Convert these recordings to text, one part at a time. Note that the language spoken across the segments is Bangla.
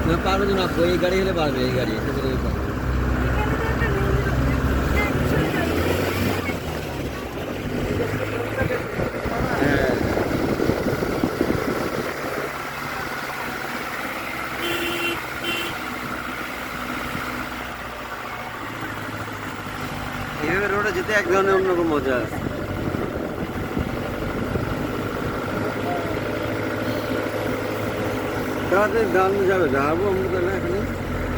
না পারবে না, এই গাড়ি হলে পারবে, এই গাড়ি এইভাবে রোডে যেতে এক ধরনের অন্যরকম মজা আছে। তাড়াতাড়ি দাঁড়ানো যাবে, দাঁড়াবো আমরা তাহলে এখানে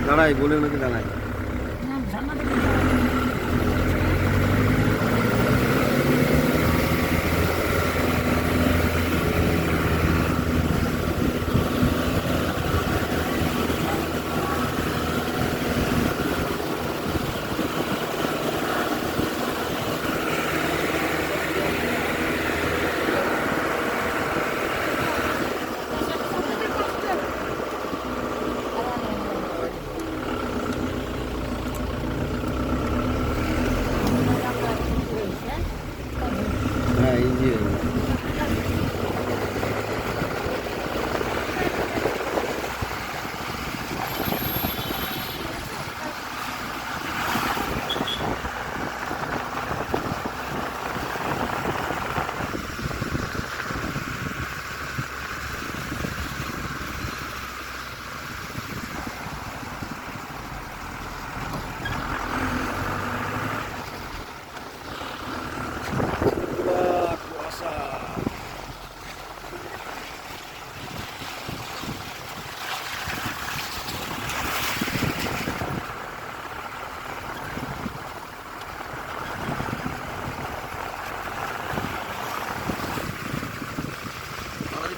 দাঁড়াই বলে নাকি দাঁড়াই। হ্যাঁ ইজি হয়ে গেছে।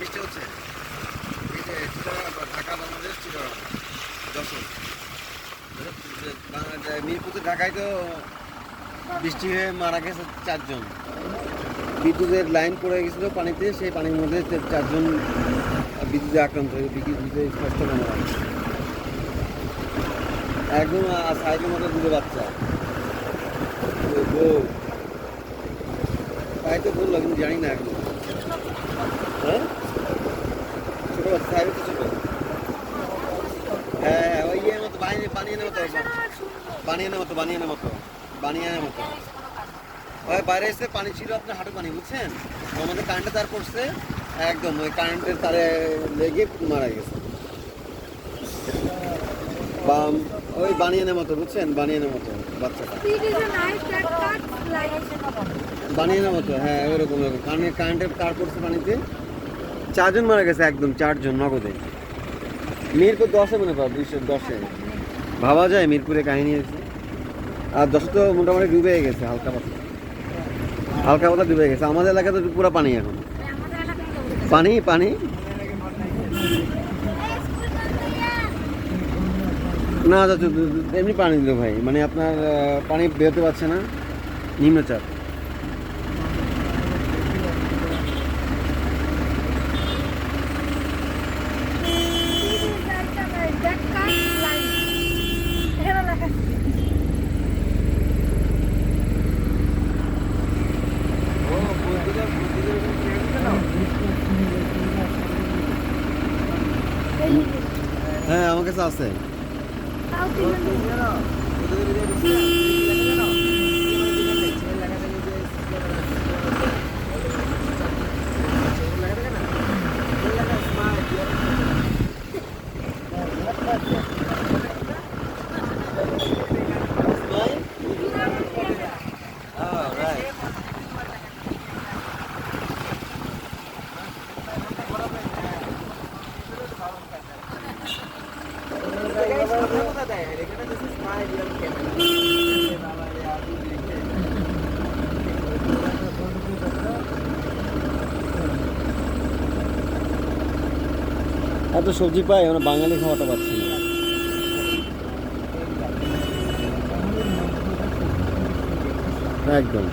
বৃষ্টি হচ্ছে ঢাকা, বাংলাদেশ, মিরপুর ঢাকায় তো বৃষ্টি হয়ে মারা গেছে 4 জন। বিদ্যুতের লাইন পড়ে গেছিল পানিতে, সেই পানির মধ্যে 4 জন বিদ্যুতে আক্রান্ত হয়ে বিদ্যুতে স্পষ্ট মারা গেছে। একদম সাইকের মতো দুটো বাচ্চা, তাই তো বললো, কিন্তু জানি না এখন। হ্যাঁ ছোট বাচ্চা, সাইকেল তো ছোট। হ্যাঁ ওই ইয়ের মতো বানিয়ে মতো ওই বাইরে এসে পানি ছিল আপনার হাঁটু পানি, বুঝছেন? আমাদের কারেন্টে তার পড়ছে, একদম ওই কারেন্টের তারে লেগে মারা গেছে। ওই বানিয়ে মতো, বুঝছেন? বানিয়ে মতো বাচ্চাটা, বানিয়ে মতো। হ্যাঁ ওইরকম কারেন্টের তার পড়ছে পানিতে, 4 জন মারা গেছে, একদম 4 জন নগদে। মিরপুর 10-এ মনে কর, 10-এ ভাবা যায় মিরপুরে কাহিনী আছে। আর 10 তো মোটামুটি ডুবে গেছে, হালকা পাতলা ডুবে গেছে। আমাদের এলাকাতে তো পুরো পানি, এখন পানি না যাচ্ছে এমনি পানি দিল ভাই, মানে আপনার পানি বেরোতে পারছে না, নিম্নচাপ। হ্যাঁ আমার কাছে আছে। এত সবজি পাই, আমরা বাঙালি খাওয়াটা পাচ্ছি না। একদম